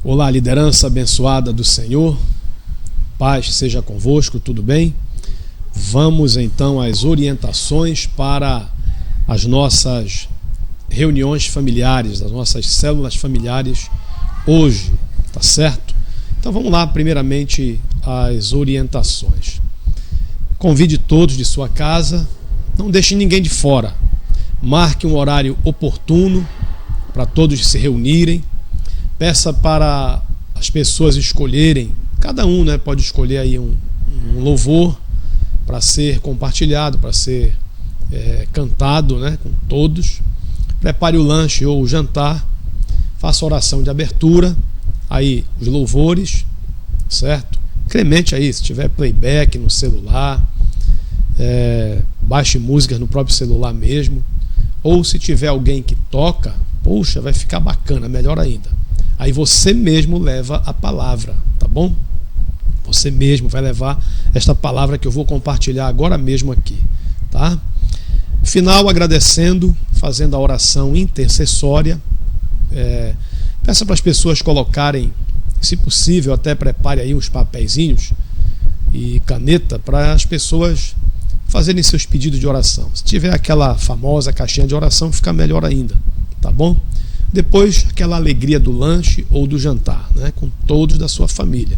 Olá, liderança abençoada do Senhor, paz seja convosco, tudo bem? Vamos então às orientações para as nossas reuniões familiares, as nossas células familiares hoje, tá certo? Então vamos lá, primeiramente, as orientações. Convide todos de sua casa, não deixe ninguém de fora, marque um horário oportuno para todos se reunirem. Peça para as pessoas escolherem, cada um pode escolher aí um louvor para ser compartilhado, para ser cantado com todos. Prepare o lanche ou o jantar, faça oração de abertura, aí os louvores, certo? Incremente aí, se tiver playback no celular, baixe músicas no próprio celular mesmo, ou se tiver alguém que toca, poxa, vai ficar bacana, melhor ainda. Aí você mesmo leva a palavra, tá bom? Você mesmo vai levar esta palavra que eu vou compartilhar agora mesmo aqui, tá? Final, agradecendo, fazendo a oração intercessória. Peça para as pessoas colocarem, se possível, até prepare aí uns papeizinhos e caneta para as pessoas fazerem seus pedidos de oração. Se tiver aquela famosa caixinha de oração, fica melhor ainda, tá bom? Depois, aquela alegria do lanche ou do jantar, com todos da sua família.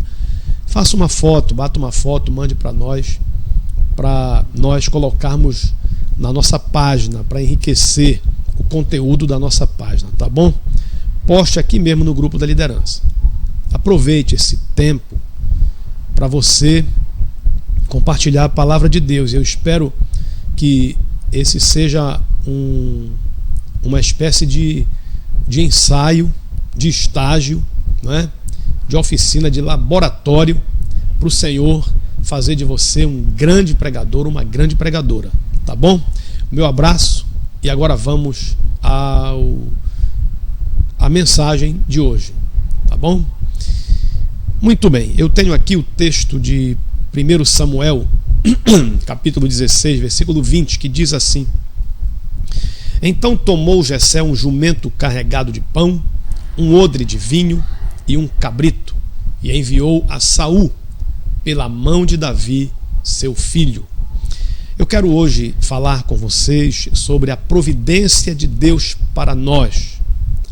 Faça uma foto, bata uma foto, mande para nós colocarmos na nossa página, para enriquecer o conteúdo da nossa página, tá bom? Poste aqui mesmo no grupo da liderança. Aproveite esse tempo para você compartilhar a palavra de Deus. Eu espero que esse seja uma espécie de ensaio, de estágio, de oficina, de laboratório, para o Senhor fazer de você um grande pregador, uma grande pregadora, tá bom? Meu abraço e agora vamos à mensagem de hoje, tá bom? Muito bem, eu tenho aqui o texto de 1 Samuel, capítulo 16, versículo 20, que diz assim: Então tomou Jessé um jumento carregado de pão, um odre de vinho e um cabrito, e enviou a Saul pela mão de Davi, seu filho. Eu quero hoje falar com vocês sobre a providência de Deus para nós.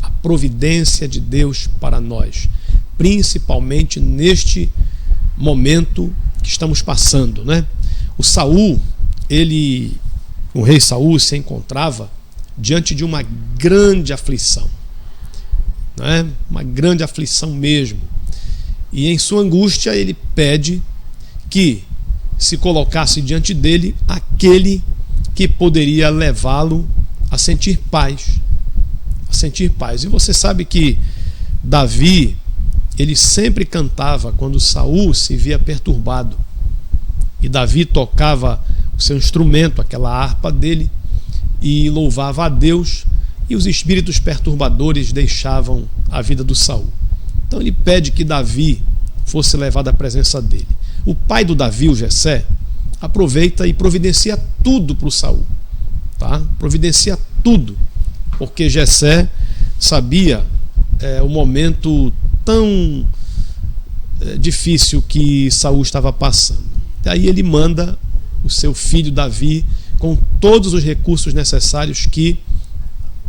A providência de Deus para nós, principalmente neste momento que estamos passando, O rei Saul se encontrava diante de uma grande aflição, uma grande aflição mesmo. E em sua angústia ele pede que se colocasse diante dele aquele que poderia levá-lo a sentir paz. A sentir paz. E você sabe que Davi, ele sempre cantava quando Saul se via perturbado. E Davi tocava o seu instrumento, aquela harpa dele, e louvava a Deus, e os espíritos perturbadores deixavam a vida do Saul. Então ele pede que Davi fosse levado à presença dele. O pai do Davi, o Jessé, aproveita e providencia tudo para o Saul, tá? Providencia tudo, porque Jessé sabia o momento tão difícil que Saul estava passando. Daí ele manda o seu filho Davi com todos os recursos necessários que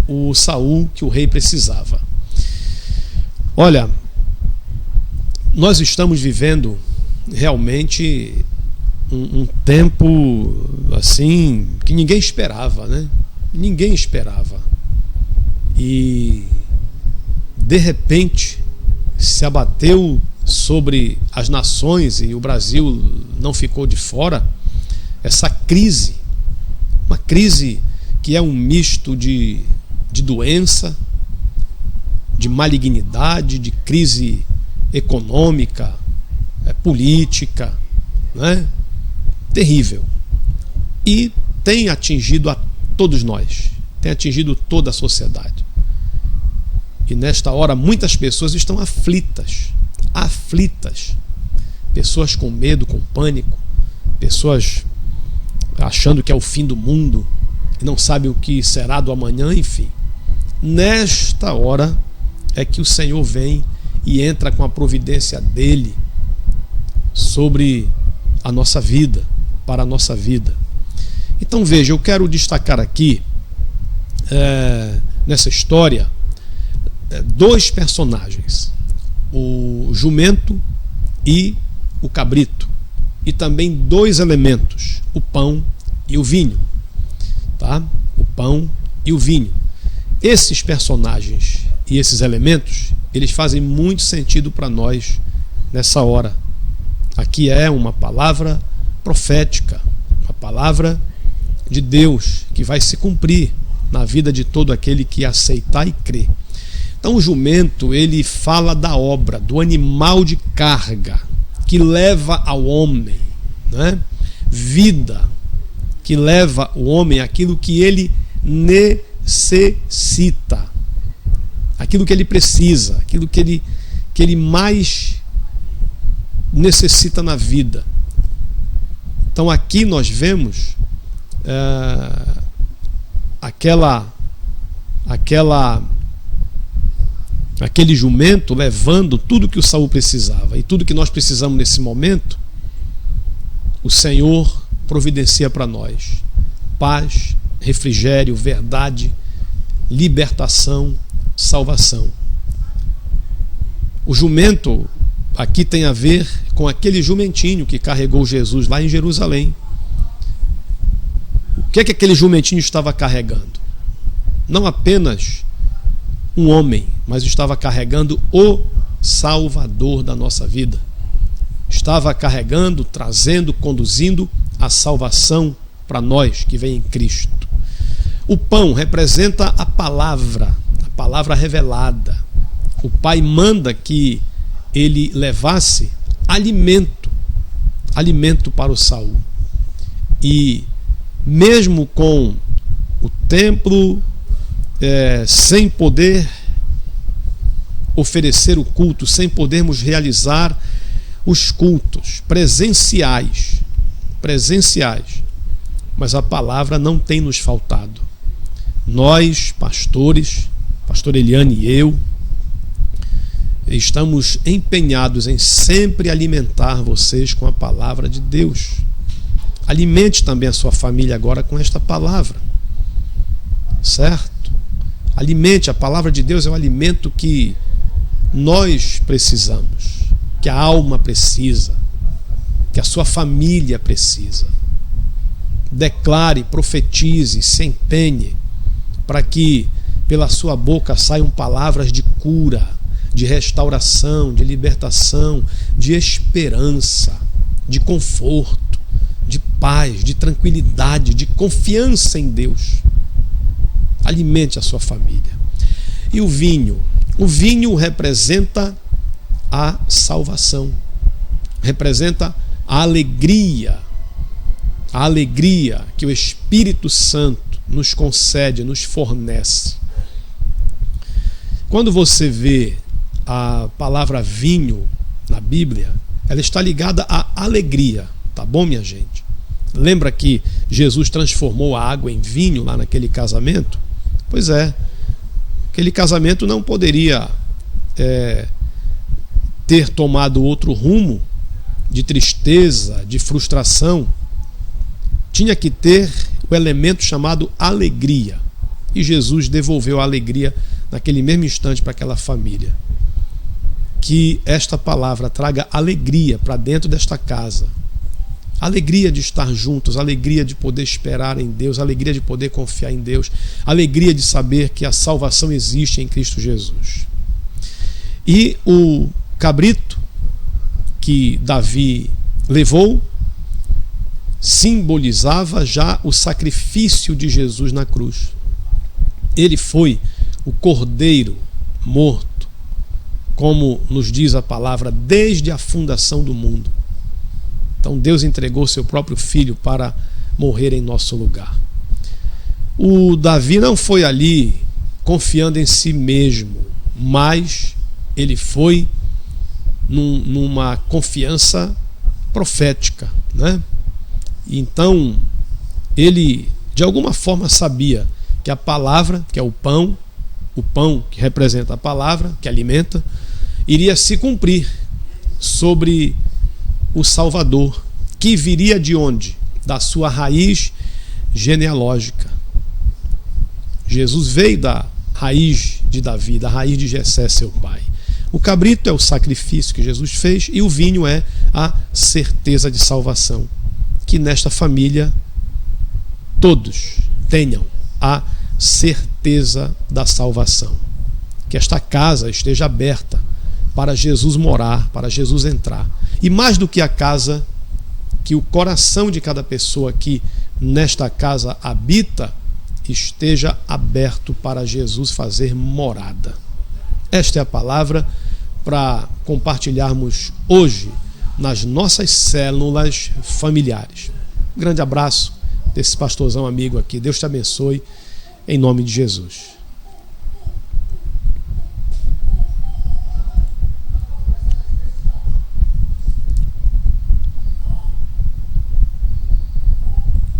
o rei precisava. Olha, nós estamos vivendo realmente um tempo assim que ninguém esperava, Ninguém esperava. E de repente se abateu sobre as nações, e o Brasil não ficou de fora, essa crise, uma crise que é um misto de doença, de malignidade, de crise econômica, política, terrível. E tem atingido a todos nós, tem atingido toda a sociedade. E nesta hora muitas pessoas estão aflitas, pessoas com medo, com pânico, pessoas achando que é o fim do mundo e não sabem o que será do amanhã, enfim. Nesta hora é que o Senhor vem e entra com a providência dele sobre a nossa vida, para a nossa vida. Então veja, eu quero destacar aqui nessa história dois personagens, o jumento e o cabrito, e também dois elementos, o pão e o vinho, tá? O pão e o vinho. Esses personagens e esses elementos, eles fazem muito sentido para nós nessa hora. Aqui é uma palavra profética, uma palavra de Deus que vai se cumprir na vida de todo aquele que aceitar e crer. Então o jumento, ele fala da obra, do animal de carga que leva ao homem, né? Vida, que leva o homem àquilo que ele necessita, aquilo que ele precisa, aquilo que ele mais necessita na vida. Então aqui nós vemos aquele jumento levando tudo que o Saul precisava, e tudo que nós precisamos nesse momento, o Senhor providencia para nós: paz, refrigério, verdade, libertação, salvação. O jumento aqui tem a ver com aquele jumentinho que carregou Jesus lá em Jerusalém. O que aquele jumentinho estava carregando? Não apenas um homem, mas estava carregando o Salvador da nossa vida. Estava carregando, trazendo, conduzindo a salvação para nós que vem em Cristo. O pão representa a palavra revelada. O Pai manda que ele levasse alimento para o Saul. E mesmo com o templo sem poder oferecer o culto, sem podermos realizar os cultos presenciais, mas a palavra não tem nos faltado. Nós, pastores, pastor Eliane e eu, estamos empenhados em sempre alimentar vocês com a palavra de Deus. Alimente também a sua família agora com esta palavra, certo? Alimente, a palavra de Deus é o alimento que nós precisamos, que a alma precisa, que a sua família precisa. Declare, profetize, se empenhe para que pela sua boca saiam palavras de cura, de restauração, de libertação, de esperança, de conforto, de paz, de tranquilidade, de confiança em Deus. Alimente a sua família. E o vinho? O vinho representa a salvação, representa a alegria que o Espírito Santo nos concede, nos fornece. Quando você vê a palavra vinho na Bíblia, ela está ligada à alegria, tá bom, minha gente? Lembra que Jesus transformou a água em vinho lá naquele casamento? Pois é, aquele casamento não poderia ter tomado outro rumo de tristeza, de frustração. Tinha que ter o elemento chamado alegria. E Jesus devolveu a alegria naquele mesmo instante para aquela família. Que esta palavra traga alegria para dentro desta casa. Alegria de estar juntos, alegria de poder esperar em Deus, alegria de poder confiar em Deus, alegria de saber que a salvação existe em Cristo Jesus. E o cabrito que Davi levou simbolizava já o sacrifício de Jesus na cruz. Ele foi o cordeiro morto, como nos diz a palavra, desde a fundação do mundo. Então Deus entregou seu próprio filho para morrer em nosso lugar. O Davi não foi ali confiando em si mesmo, mas ele foi numa confiança profética, né? Então ele de alguma forma sabia que a palavra, que é o pão que representa a palavra, que alimenta, iria se cumprir sobre o Salvador, que viria de onde? Da sua raiz genealógica. Jesus veio da raiz de Davi, da raiz de Jessé, seu pai. O cabrito é o sacrifício que Jesus fez e o vinho é a certeza de salvação. Que nesta família todos tenham a certeza da salvação. Que esta casa esteja aberta para Jesus morar, para Jesus entrar. E mais do que a casa, que o coração de cada pessoa que nesta casa habita esteja aberto para Jesus fazer morada. Esta é a palavra para compartilharmos hoje nas nossas células familiares. Um grande abraço desse pastorzão amigo aqui. Deus te abençoe, em nome de Jesus.